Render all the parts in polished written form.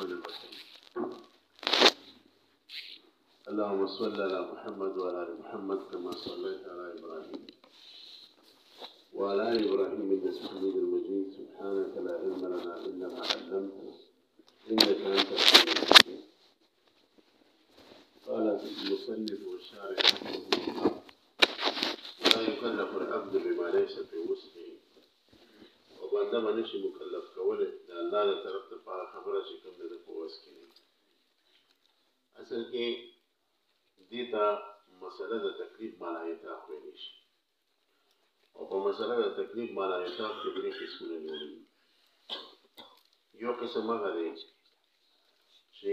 الرحمن الرحيم. اللهم صل على محمد وعلى ال محمد كما صليت على ابراهيم وعلى ال ابراهيم انك حميد مجيد. سبحانك لا علم لنا الا ما علمتنا انك انت العليم الحكيم. قال المصنف والشارع رحمه الله: لا يكلف العبد بما ليس في وسعه. وعندما نشي مكلف كونه لا نترتب على خبره كم ندف وسكني. اصل کې دیتا مسله د تکلیف معنی اطاق ویل شي، او په مسله د تکلیف معنی اطاق کې درې قسمونه جوړي. یو قسم هغه دی چې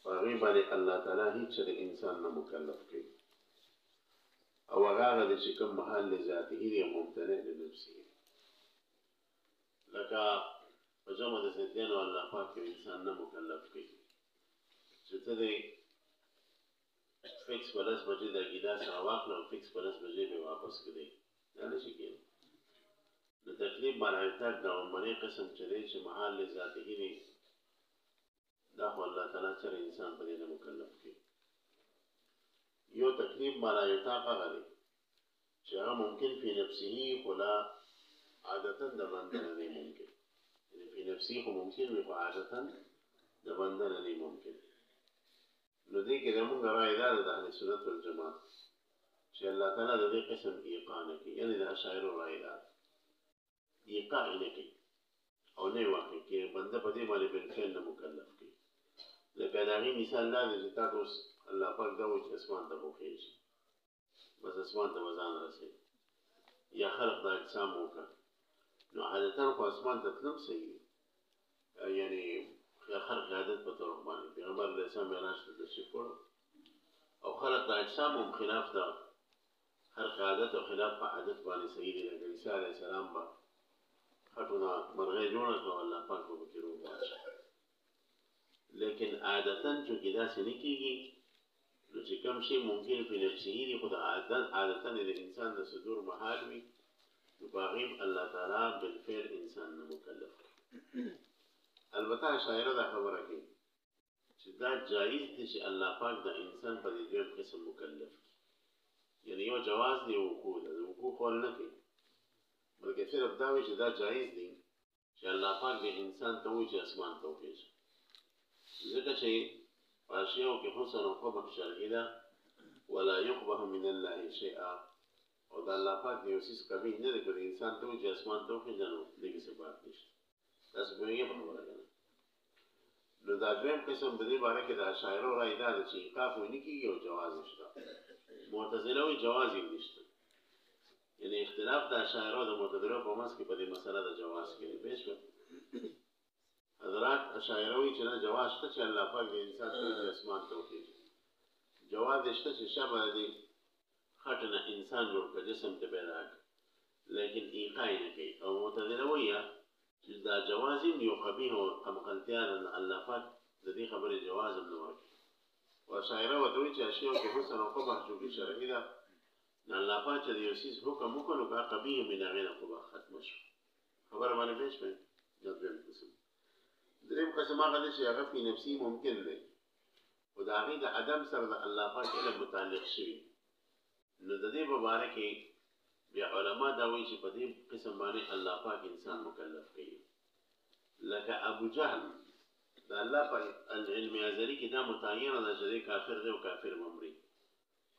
هغې باندې الله تعالی هیڅ د انسان نه مکلف کوي، او هغه دی چې کوم محل ذاته دی ممتنع لنفسه، لکه په جمع د ضدیانو الله پاک انسان نه مکلف کوي چې ته دی فکس په 10 بجې د ګیلاس راواخله او فکس په 10 بجې به واپس کړي. دا نشي کېدای. د تکلیف باندې تک د عمرې قسم چې دی چې محل ذاته دی، دا خو الله تعالی سره انسان په دې نه مکلف کوي. یو تکلیف باندې تک هغه دی چې هغه ممکن په نفسه خو لا عادتا د بنده نه ممکن، یعنې په نفسه خو ممکن وي خو عادتا د بنده نه ممکن. نو دې کې زموږ رایه دا ده د اهل سنت والجماعت چې الله تعالی د دې قسم ایقاع نه کوي، یعنې د اشاعرو رایه ده ایقاع یې نه کوي او نه یې واقع کوي، بنده په دې باندې بالفعل نه مکلف کوي. لکه د هغې مثال دا دی چې تا ته اوس الله پاک دا وایي چې اسمان ته به وخېژي، بس اسمان ته به ځان رسوي، یا خلق د اجسام وکړه. نو عادتا خو اسمان ته تلم صحیح دی، یعنې خلق عادت په طور باندې پیغمبر علیه السلام معراج ته تشریف وړو، او خلق د اجسام هم خلاف د خلق عادت او خلاف په عادت باندې صحیح دی. لکه عیسی علیه السلام به خټو نه مرغۍ جوړه کړه او الله پاک به پکې روح واچوي، لیکن عادتا چونکې داسې نه کېږي، نو چې کوم شی ممکن په نفسه دی خو د عادتا د انسان د صدور محال وي، نو په هغې الله تعالی بالفعل انسان نه مکلف کړي. البته اشاعره دا خبره کوي چې دا جایز دی چې الله پاک د انسان په دې دویم قسم مکلف کړي، یعنې یو جواز دی او وقوع ده، د وقوع قول نه کوي، بلکې صرف دا وایي چې دا جایز دی چې الله پاک د انسان ته وایي چې اسمان ته وخېژه، ځکه چې په اشیاو کې حسن او قبح شرعي ده، ولا يقبح من الله شیئا، او د الله پاک د یو څیز قبیح نه دی، که د انسان ته وایي چې اسمان ته وخېژه نو دغې څه بات نشته. تاسو پوهېږئ په خبره که نه؟ نو دا دویم قسم په دې باره کې د اشاعرو رایې دا ده چې ایقاف وایي نه کېږي او جواز شته. معتزله وایي جواز یې نشته، یعنې اختلاف د اشاعرو د معتزلو په منځ کې په دې مسله د جواز کې دی. پوه شوه؟ حضرات اشاعره وایي چې نه جواز شته چې الله پاک د انسان ته وایي چې اسمان ته وخېژي، جواز یې شته چې شابه د خټه نه انسان جوړ کړه، جسم ته پیدا کړه، لیکن ایقاع یې نه کوي. او معتزله وایي چې دا جواز یې یو قبیح او کمقلتیا ده، الله پاک د دې خبرې جواز هم نه ورکوي. او اشاعره ورته وایي چې اشیاو کې حسن او قبح چونکې شرعي ده، نو الله پاک چې د یو څیز حکم وکړو نو هغه قبیح من هغې نه قبح ختمه شو. خبره باندې پوه شوې؟ دا دویم قسم. دریم قسم هغه دی چې هغه فی نفسي ممکن دی، خو د هغې د عدم سره د الله پاک علم متعلق شوي، نو د دې په باره کې بیا علما دا وایي چې په دې قسم باندې الله پاک انسان مکلف کوي. لکه ابو جهل د الله په علم ازلي کې دا متعینه ده چې دی کافر دی او کافر به مري،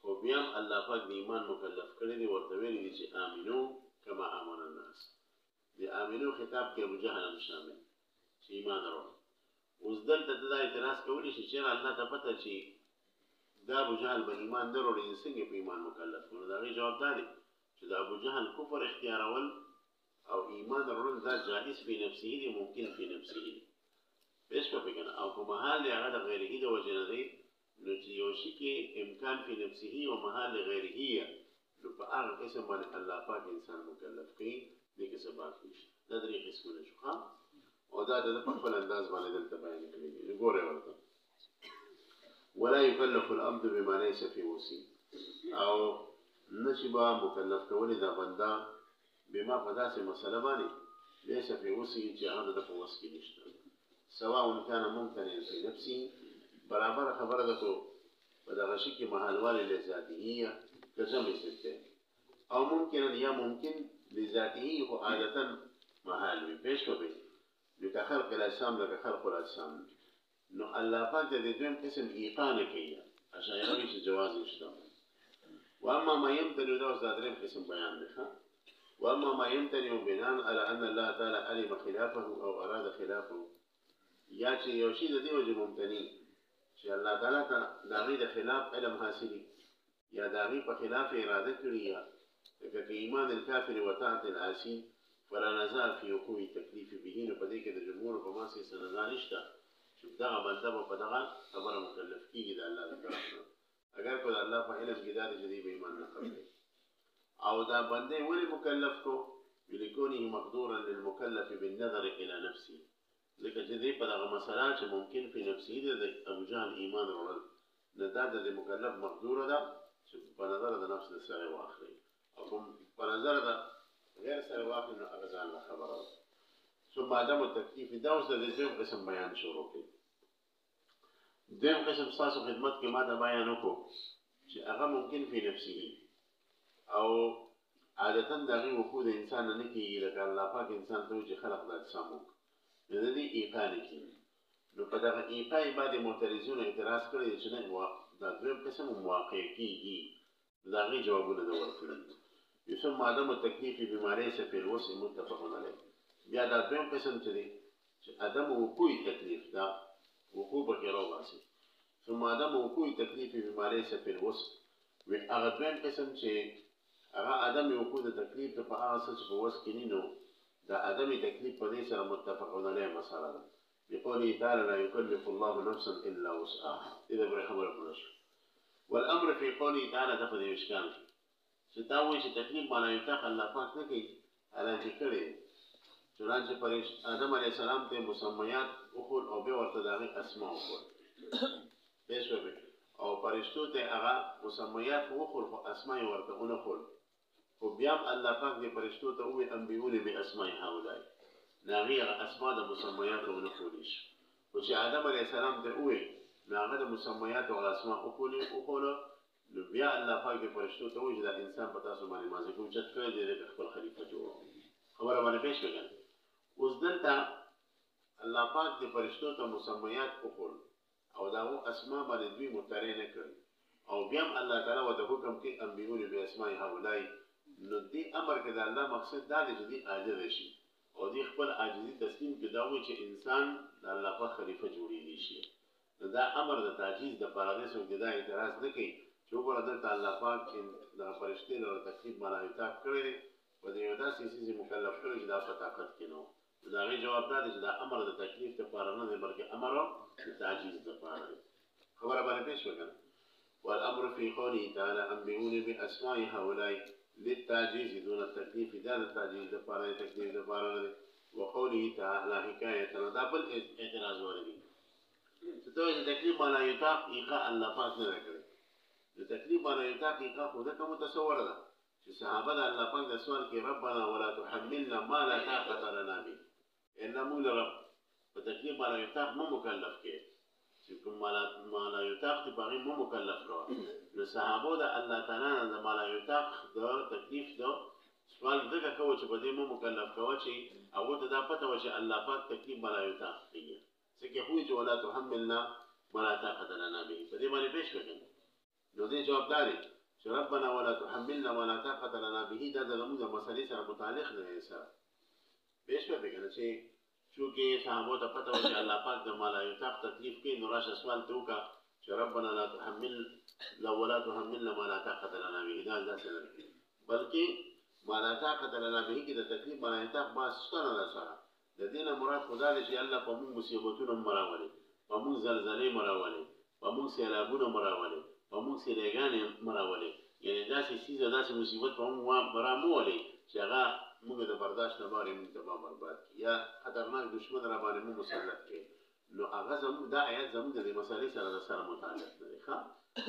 خو بیا هم الله پاک د ایمان مکلف کړی دی، ورته ویلي دي چې آمنو کما آمن الناس. د آمنو خطاب کې ابو جهل هم شامل چې ایمان راوړه. اوس دلته ته دا اعتراض کولی شي چې الله ته پته چې دا ابو جهل به ایمان نه راوړي، څنګه په ایمان مکلف کړو؟ د هغې جواب دا دی چې د ابو جهل کفر اختیارول او ایمان راوړل دا جایز فی نفسه دی، ممکن فی نفسه دی. پوه شوه پکې نه؟ او په محال د هغه د غیرهي د وجې نه دی، نو چې یو شي کې امکان فی نفسه او محال غیرهي، نو په هغه قسم باندې الله پاک انسان مکلف کوي، دې کې څه بات نشته. دا درې قسمونه شو ښه، او دا د په خپل انداز باندې دلته بیان کړي دي. ګورئ ورته ولا یکلف العبد بما لیس فی وسعه، او نشي به مکلف کولی دا بنده بما په داسې مسله باندې لیس فی وسعه چې هغه د په وس کې نشته. سواء كان ممتنعا في نفسه برابر خبر دكو فدغه شي کې محالواله لذاتيه كجمع ستة او ممكن يا ممكن لذاته هو عادة محال وي پیش وي لکه خلق الاجسام لکه خلق الاجسام نو الله پاک د دې دویم قسم ایقان کوي اشاعره چې جواز نشته واما ما يمتنع له ذاتين قسم بيان لها واما ما يمتنع بناء على ان الله تعالى علم خلافه او اراد خلافه یا چې یو شی د دې وجه ممتنع چې الله تعالی ته داغي د خلاف علم حاصلي یا داغي په خلاف اراده کړی یا لکه ایمان الكافر وطاعة العاصي فلا نزال في وقوع التكليف به نو پدې کې د جمهور په ماسي سنځان نشته چې دغه بنده په دغه خبره مکلف کیږي د الله تعالی اگر کو الله په علم کې دا دې به ایمان نه کوي او دا بنده ولې مکلف کو بلکونه مقدورا للمكلف بالنظر الى نفسه ځکه چې دې په دغه مسله چې ممکن په نفسه د ابو جهل ایمان ورل نه دا د مکلف مقدور ده چې په نظر د نفس سره واخلي او په نظر د غیر سره واخلي نو هغه ځان له خبره ثم عدم التکلیف دا اوس د دې قسم بیان شروع کړي دیم قسم تاسو خدمت کې ما دا بیان وکړو چې هغه ممکن په نفسه او عادتا دغه وقوع د انسان نه کېږي لکه الله پاک انسان ته چې خلق د اجسامو د دې ایقان کې نو په دغه ایقای باندې معترضون اعتراض کړی چې نه دا دویم قسم مواقع کېږي دا غي جوابونه دا ورکړل يسمى عدم التكليف بما ليس في الوسع متفق عليه بیا دا دویم قسم چې عدم وقوع تکلیف دا وقوع بغیر واسي ثم عدم وقوع تکلیف بما ليس في الوسع و هغه دویم قسم چې هغه عدم وقوع تکلیف په هغه څه چې په وس کې نه نو دا عدم تکلیف په دې سره متفق عليه مساله ده بقوله تعالى لا يكلف الله نفسا الا وسعها اذا برخبر بلش والامر في قوله تعالى دفع الاشكال ستاوي چې تکلیف باندې یطاق الله پاک نه کوي اعلان کړي چنانچه پر آدم علیه السلام ته مسمیات وخول او به ورته دغه اسماء وخول پېښو او پرشتو ته هغه مسمیات وخول خو اسماء ورته ونخول خو بیا الله پاک دې پرشتو ته وې انبيون به اسماء هؤلاء ناغي اسماء د مسمیات ونخولیش او چې آدم علیه السلام ته وې ناغه د مسمیات او اسماء وخول نو بیا الله پاک دې پرشتو ته وې چې د انسان په تاسو باندې مازه کوم چې کړی دې خپل خلیفہ جوړ خبره باندې پېښ وکړه اوس دلته الله پاک دې پرشتو ته مسمیات وکړ او دا و اسماء باندې دوی متری نه کړ او بیا الله تعالی و د حکم کې انبيون به اسماء هؤلاء نو دې امر کې د الله مقصد دا دی چې دې عاجز شي او دې خپل عاجزي تسلیم کې دا و چې انسان د الله پاک خلیفہ جوړېږي شي دا امر د تعجیز د پرادیس او د اعتراض نه کوي چې وګوره دلته الله پاک د فرشتي له تکلیف ملایکه کړی و دې یو داسې شي مکلف کړی چې دا په طاقت کې نو دا غي جواب دا دی چې دا امر د تکلیف ته پاره نه دی بلکې امر د تعجیز ته پاره دی خبره باندې پېښ وکړه والامر في قوله تعالى انبئوني باسماء هؤلاء للتعجيز دون التكليف دا التعجيز د پاره تکلیف د پاره نه وقوله تعالى حکایه دا بل اعتراض ورغی چې ته د تکلیف ملایکه ایقا الله پاک نه کړی د تکلیف ملایکه ایقا خو دا کوم تصور ده چې صحابه د الله پاک د سوال کې ربنا ولا تحملنا ما لا طاقه لنا به ان موږ رب په تکلیف باندې یطاق مو مکلف کې چې کوم ما لا یطاق ته باندې مو مکلف کړو نو صحابه د الله تعالی د ما لا یطاق د تکلیف د سوال دغه کوي چې په دې مو مکلف کوي چې او ته دا پته و چې الله پاک تکلیف ما لا یطاق کوي څنګه خو چې ولا تحملنا ما لا طاقه لنا به په دې باندې پېښ کړي نو دې جواب داري چې ربنا ولا تحملنا ما لا طاقه لنا به دا د موږ مسلې سره متعلق نه سره پېښ وکړي چې چونکه صحابه ته پته و چې الله پاک د مال یطاق تکلیف کې نو راشه سوال ته وکړه چې ربنا لا تحمل لو ولا تحملنا ما لا طاقه لنا به دا څه بلکې ما لا طاقه لنا به کې د تکلیف مال یطاق با ستنه ده سره د دینه مراد خدا دې چې الله په موږ مصیبتونو مراولي په موږ زلزلې مراولي په موږ سیلابونه مراولي په موږ سیلګانې مراولي یعنی داسې چیز داسې مصیبت په موږ مرامولي چې هغه موږ د برداشت نه باندې موږ تباہ برباد یا خطرناک دشمن را باندې موږ مسلط کړي نو هغه زموږ دا آیات زموږ د مسالې سره متعلق دی ښا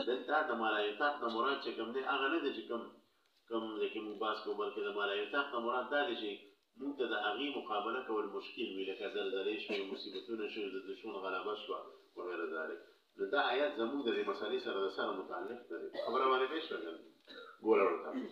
دلته د ملایکات نه مراد چې کوم دی هغه نه دی چې کوم د کوم باس کو بلکې د ملایکات نه مراد دا دی چې منتدى أغي مقابلة والمشكل ولا كذا ليش في مصيبتنا شو دشون غلبة شو وغير ذلك. ده آيات زمود ذي مساليس الرسالة متعلق خبر ما نبيش ولا قول رتب.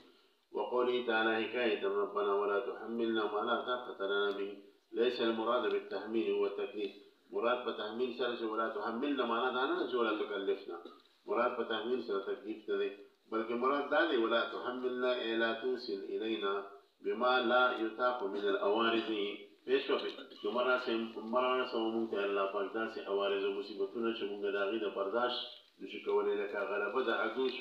وقوله تعالى حكاية ربنا ولا تحملنا ما لا طاقة لنا به. ليس المراد بالتحميل هو التكليف. مراد بتحميل سرج ولا تحملنا ما لا دعنا ولا تكلفنا. مراد بتحميل سر تكليف تذي. بل مراد ذلك ولا تحملنا لا توصل إلينا بما لا يطاق من الأوارث. فيش وفي مرة سوى الله فقدان سي أوارث ومصيبتنا شمون داغي برداش نشكولي لك غلبة دا عدوش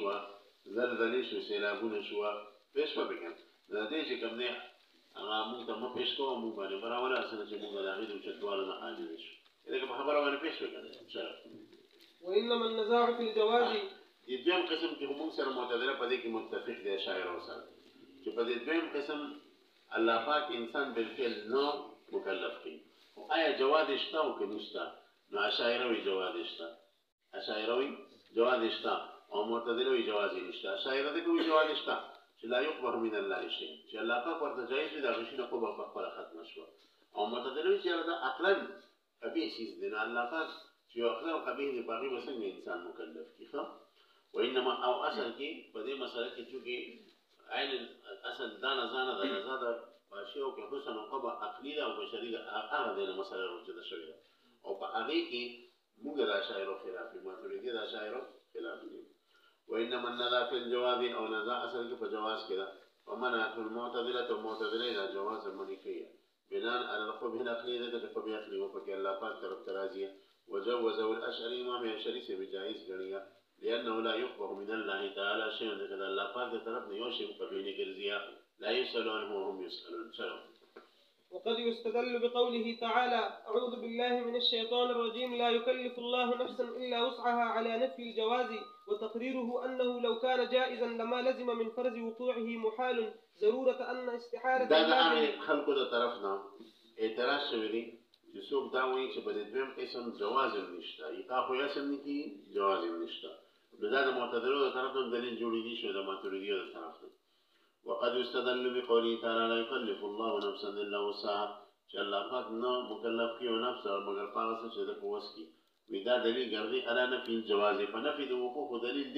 وزلزليش وسيلابون شوا فيش وفي كان لديش كم نيح أما ممكن ما فيش كوا ممكن مرة ولا سنة شمون داغي وشكوالا نقاليش إذا كم خبروا أنا فيش وكان وإنما النزاع في الجواز يدوم قسم كهم سر معتدلة بديك متفق ده شاعر وصل كبدي دوم قسم الله باك إنسان بالفعل نو مكلف فيه وآية جواد اشتا وكنشتا نو أشاعروي جواد اشتا أشاعروي جواد اشتا أو معتدلوي جواز نشتا أشاعروي جواد اشتا لا يقبل من الله شيء شيء الله باك ورتجايز إذا غشنا قبل بقبل ختم شو أو معتدلوي شيء هذا أقلا قبيح شيء دين الله باك شيء أقلا قبيح نبغي بس إنسان مكلف كيفا وإنما أو أصل كي بدي مسألة كي عين أصل دانا زانا زادا وأشياء كحسن وقبا أقليلا وبشرية أهذا المسألة رجل الشريعة أو بأغيكي موجد أشاعر خلافي ما تريد أشاعر خلافي وإنما النذا في الجواز أو نزاع أصل فجواز كذا ومنع المعتدلة والمعتدلين جواز المنيكية بناء على القبه الأقلية تتقبه أقلي وفكي اللافات ترب ترازية وجوزه الأشعري ما من الشريسة بجائز جرية لأنه لا يقبه من الله تعالى شيء كذا اللافات تربني يوشي مقبين قرزية لا يسأل عنه وهم يسألون سلام. وقد يستدل بقوله تعالى أعوذ بالله من الشيطان الرجيم لا يكلف الله نفسا إلا وسعها على نفي الجواز وتقريره أنه لو كان جائزا لما لزم من فرض وقوعه محال ضرورة أن استحالة دانا خلقه ده طرفنا اعتراض شويدي يسوق داوي شبدت بهم قسم جواز النشتا يقاخو ياسم نكي جواز النشتا بذات معتدلو ده طرفنا دليل جوليدي شو ده ما تريديه ده طرفنا وقد يستدل بقوله تعالى لا يكلف الله نفسا إلا وسعها شلا فاتنا مكلف كيو نفسه مگر فارس شده قوسكي ودا دليل قرضي على نفي الجواز فنفي ده وقوف دليل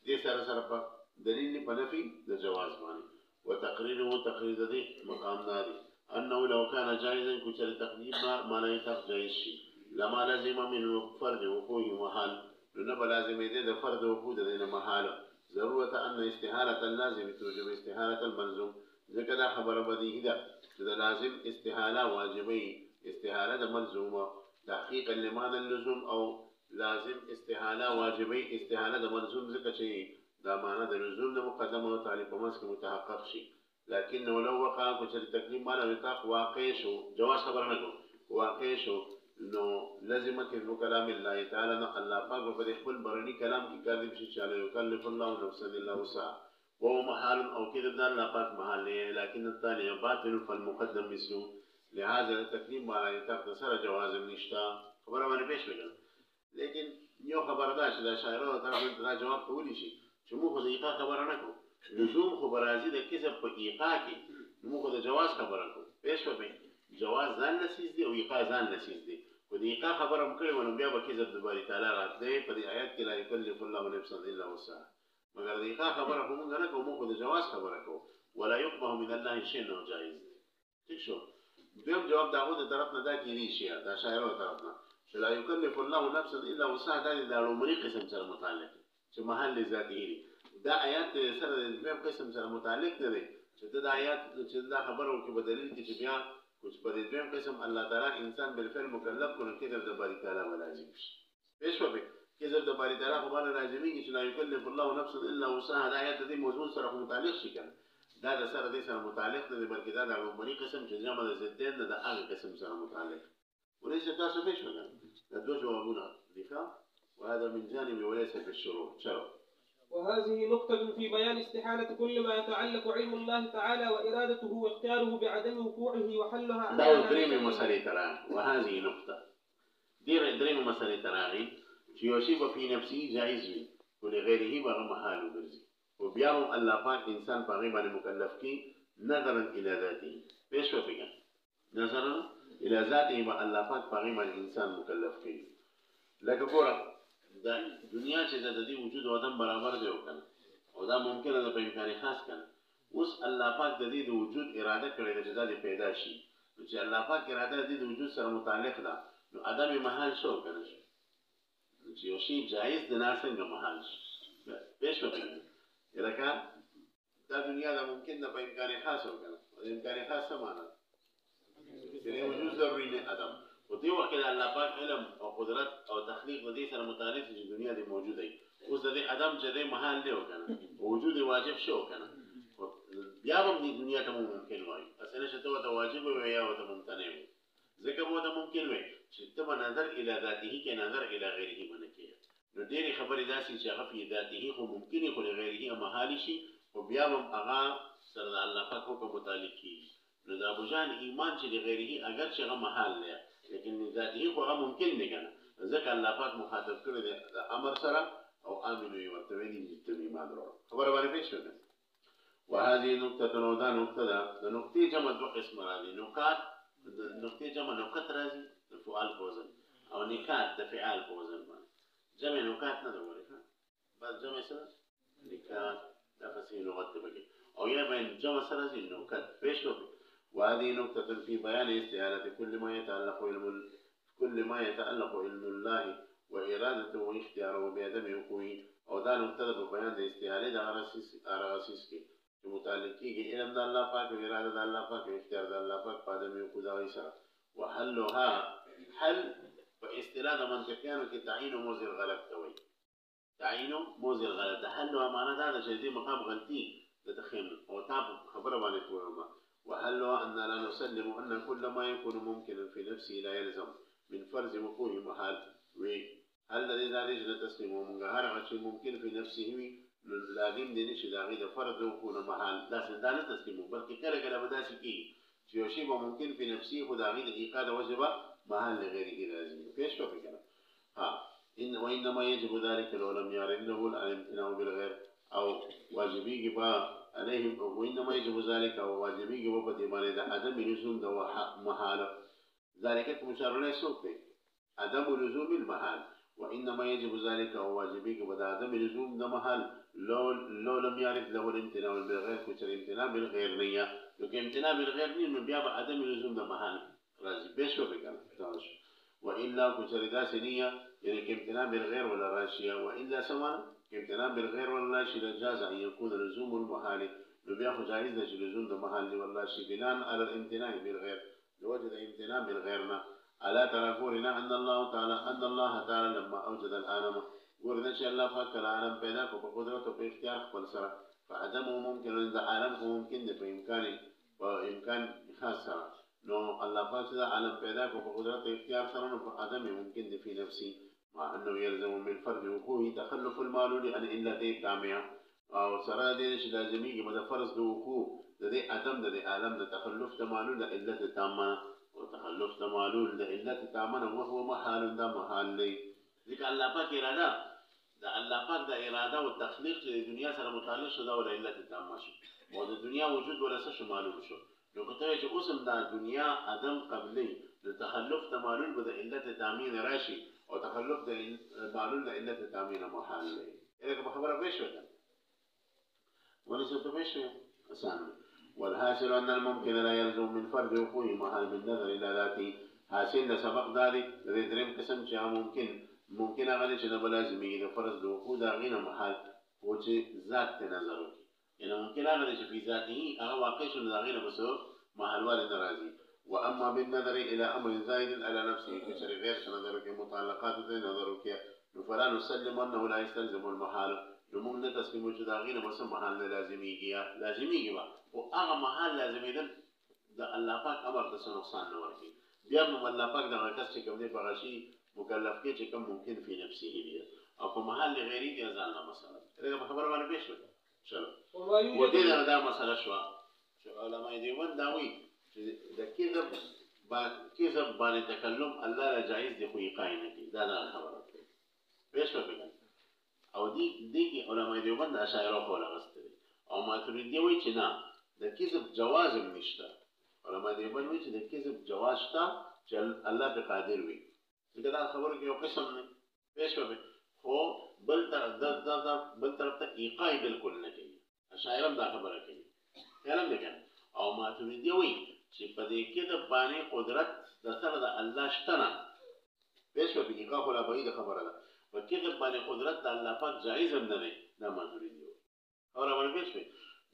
دي سر دليل فنفي ده جواز ماني وتقريره تقرير ده مقام ناري أنه لو كان جائزا كتر تقديم ما لا يتق جائز شيء لما لازم من فرد وقوعه محال لنبا لازم يدي فرد وقوع ده محاله ضرورة أن استحالة اللازم توجب استحالة الملزوم ذكر خبر بديهي ده لازم استحالة واجبي استحالة ملزومة تحقيقا لمعنى اللزوم أو لازم استحالة واجبي استحالة ملزوم ذكر شيء ده معنى ده اللزوم ده مقدمة وتعليق ماسك متحقق شيء لكنه لو وقع كتر التكليم ما لا يطاق واقعشه جواز خبرنا واقعشه إنه لازم كذب كلام الله تعالى نقل لا فاق وفدي كل برني كلام كذب شيء على يكلف الله نفسا إلا وسعها وهو محال أو كذب لا فاق محال لكن الثاني باطل فالمقدم مثله لهذا التكليم ما لا يطاق تصير جواز النشتا خبر ما نبيش بقى لكن يو خبر داش لا شاعر ترى أنت لا جواب تقولي شيء شو مو خذ إيقاع خبرناكم لزوم خبرازي ده كذب بإيقاعك مو خذ جواز خبرناكم إيش ببين جواز زان نسيز دي وإيقاع زان نسيز دي ودي خبر مكري ونبيع بكذب دباري تعالى راتدي فدي آيات لا يكلف الله نفسا إلا وسعها مگر دي خبر هم غنك ومو خذ جواز خبرك ولا يقبه من الله شيء إنه جائز تكشو بيوم جواب داود طرفنا ده كيريشيا ده شاعر طرفنا لا يكلف الله نفسا إلا وسعها ده لو مريق اسم سر متعلق شو محل ذاته ده آيات سر بيوم قسم سر متعلق ده ده آيات ده خبر وكبدليل كتبيان कुछ परिद्वेम قسم الله تعالى इंसान بالفعل مكلف كون كذب دباري تعالى ولازم ايش هو كذب دباري تعالى قبل لازمين لا يكلف الله نفسا الا وسعها ده آيات دي موضوع سره متعلق شي كان ده سره دي سره متعلق ده بلکې دا د عمومي قسم چې جمع د زدين ده هغه قسم سره متعلق وليس تاسو ايش ولا ده دوه جوابونه دفاع وهذا من جانب وليس في الشروط شرط وهذه نقطة في بيان استحالة كل ما يتعلق علم الله تعالى وإرادته واختياره بعدم وقوعه وحلها ده دريم مسألة ترى وهذه نقطة دريم مسألة تراغي يصيب في نفسه جائز ولغيره بغى محال برزي وبيعلم الله فاك إنسان فغيبا المكلف كي نظرا إلى ذاته پیش وکړه نظر الى ذاته به الله پاک پاغي باندې انسان مکلف کړي لکه ګوره د دنیا چې د دې وجود او عدم برابر دی وکنه او دا ممکنه ده په امکان خاص کنه اوس الله پاک د دې د وجود اراده کړې ده چې دا پیدا شي چې الله پاک اراده د دې د وجود سره متعلق ده نو عدم محال شو کنه چې یو شی جایز د ناسنګ محال شي پیش وکړي لکه دا دنیا دا ممکن ده په امکان خاص وکنه امکان خاص څه معنی چې وجود ضروري نه عدم او دی وخت الله پاک علم او قدرت او تخلیق د دې سره متعلق چې دنیا دې موجوده وي اوس د عدم چې دې محال دی وکنه وجود واجب شو کنه بیا هم دې دنیا ته ممکن وایي اصل شته ته واجب وي یا ته ممتنع وي ځکه مو ته ممکن وي چې ته نظر الى ذاته کې نظر الى غیره باندې کې نو ډېری خبرې داسې چې هغه په ذاته خو ممکن خو غیره محال شي او بیا هم هغه سره الله پاک حکم متعلق کیږي نو د ابو جهل ایمان چې غیره اگر چې هغه محال نه لیکن ذاته خو هغه ممکن نه کنه ځکه الله پاک مخاطب کړی د امر سره او امنو یې ورته ویلي چې ایمان ورو خبره باندې پېښ شوه وهذه نقطه نودا نقطه ده د نقطې جمع دوه قسم راځي نقاط د نقطې جمع نقط راځي د فعال پوزن او نکات د فعال پوزن باندې جمع نقاط نه ده ورته بس جمع سره نکات د فصیل لغت به او یا بین جمع سره نقط پېښ شوه وهذه نقطة في بيان استعارة كل ما يتعلق علم الله وإرادته واختياره بعدم وقوعه او دا نقطة په بیان د استعارې د ارغسیس کې چې متعلق کېږي علم د الله پاک او اراده د الله پاک او اختیار د الله پاک په عدم وقوع د سره وحلها حل په اصطلاح د منطقيانو کې تعین موضع الغلط کوي تعین موضع الغلط حلها معنا دا چې دې مقام غلطي د تخین او تاسو خبره باندې کومه وحلها أن لا نسلم أن كل ما يكون ممكنا في نفسه لا يلزم من فرض وقوع محال هل الذي ذلك لتسلم ومن غير شيء ممكن في نفسه لازم دي نشي داغي ده فرض وقوع محال لا سندانه تسلم بلکې کله کله بداسي کی چې یو شی ممکن في نفسه خدای د ایقاد واجبه محل لغیره لازم پیش کوي کنه ها ان وانما يجب ذلك لو لم يرد له الامتناع بالغير او واجبي با عليهم وإنما يجب ذلك وواجبي وبد باندې عدم لزوم د محال ذلك مشار له سوق عدم لزوم المحال وإنما يجب ذلك وواجبي وبد عدم لزوم د محال لو لم يعرف له الامتناع بالغير كثر امتناع بالغير نيه لو امتناع بالغير نه بیا عدم لزوم د محال راځي به شو بګم والا كثر داسنيه يعني امتناع بالغير ولا راشيه والا سواء امتناع بالغير والله شيء جاز ان يكون لزوم المحال لو بياخذ جائز ده لزوم المحال والله شيء بناء على الامتناع بالغير لوجد امتناع بالغيرنا على تركورنا ان الله تعالى لما اوجد العالم ورد ان شاء الله فك العالم پیدا کو په قدرت او په اختیار خپل سره فعدم ممکن ان العالم ممکن ده په امکان خاص سره نو الله پاک دا عالم پیدا کو په قدرت او اختیار سره نو عدم ممکن ده په نفسي مع انه يلزم من فرض وقوعه تخلف المعلول عن علته التامه او سره دې چې لازمي کې د فرض د وقوع د دې عدم د عالم د تخلف د معلول د علت التامه او تخلف د معلول د علت التامه او هو محال د محال دی ځکه الله پاک اراده د الله پاک د اراده او تخلیق د دنیا سره متعلق شو د علت التامه شو او د دنیا وجود ورسره شو معلوم شو نو کته چې اوسم د دنیا عدم قبلي د تخلف د معلول د علت التامه راشي او تخلف د معلول د علت التامه محال دی اګه خبره به شو وليس تبشر أسان والحاصل أن الممكن لا يلزم من فرد وقوعه محال بالنظر إلى ذاته حاصل سبق ذلك دريم قسم شيء ممكن أغني شنو بلازم إذا فرض وقوع غير محال هو شيء ذات تنظره يعني ممكن أغني في ذاته أغا واقع شنو غير مسؤول محال والد رازي وأما بالنظر إلى أمر زائد على نفسه كشر غير نظرك متعلقات نظرك فلا نسلم أنه لا يستلزم المحال نمون نه تسلیمو چې دا غینه بس محل نه لازمیږي با او هغه محل لازمیدل د الله پاک امر د نقصان نه ورکی بیا نو الله پاک دغه کس چې کوم دی په غشي مکلف کې چې کوم ممکن فی نفسه دی او په محل غیری دی ځان نه مسله دغه خبره باندې پېښ وکړه چلو و دې دا مسله شو چې علماء دی ون دا وی چې د کذب باندې تکلم الله لا جایز دی خو یې قاینه دي دا خبره پېښ وکړه او دې کې علماء دیوبند اشاعره کوله غستري او ماتریدي وایي چې نه د کذب جواز نشته علماء دیوبند وایي چې د کذب جواز شته چې الله په قادر وي ځکه دا خبرو کې یو قسم نه پېښ شوی خو بل طرف ته ایقاع بالکل نه کوي اشاعره دا خبره کوي خیال نه کوي او ماتوریدي وایي چې په دې کې د باندې قدرت د سره د الله شته نه پېښ شوی ایقاع خو لا بعید خبره ده په کې د باندې قدرت د الله پاک جایز هم نه دی دا ماتوریدي وایي اور باندې پېښ شوی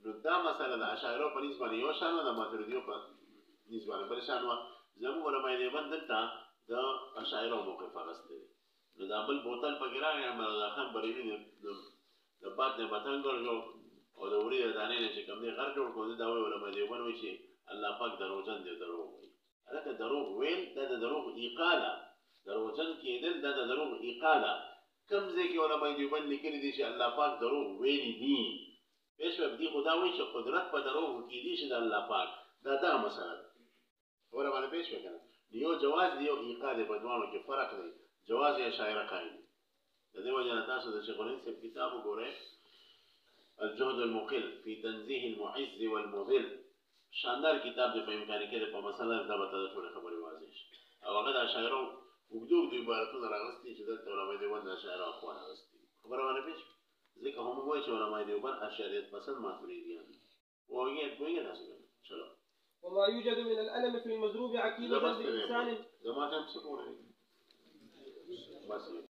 نو دا مسله د اشاعره په نسبت باندې یو شان ده ماتوریدي په نسبت باندې بل شان و زموږ علماء دیوبند دلته د اشاعره موقف اخیستی دی نو دا بل بوتل پکې راغی امرالله خان بریلي د باد نه بتنګ جوړ او د وړي د دانې نه چې کوم دی غر جوړ کړو دا وایي علماء دیوبند وایي چې الله پاک دروغجن دی دروغ وایي هلکه دروغ ویل دا د دروغ ایقاع ده دروغجن کېدل دا د دروغ ایقاع ده کوم ځای کې علماء دیوبند لیکلي دي چې الله پاک دروغ ویلي دي پېښ شوه دي خو دا وایي چې قدرت په دروغ کېدی شي د الله پاک دا دغه مسله ده خبره باندې پېښ شوه که نه یو جواز دی یو ایقاع دی په دواړو کې فرق دی جواز یې اشاعره قایل دي د دې وجه نه تاسو د شیخ الهند صاحب کتاب وګورئ الجهد المقل في تنزيه المعز والمذل شاندار کتاب دی په امکان کې په مسله دا به تاسو ټولې خبرې واضح شي او هغه د اشاعره اوږد عبارتونه راغستي چې دلته علماء دیوبند د اشاعره اقوال راغستي خبره باندې پېښ ځکه هم وایي چې علماء دیوبند اشعریت پسند ماتریدیان وایي تاسو چلو وما يوجد من الألم في المضروب عقيب جلد إنسان زمان هم سمونه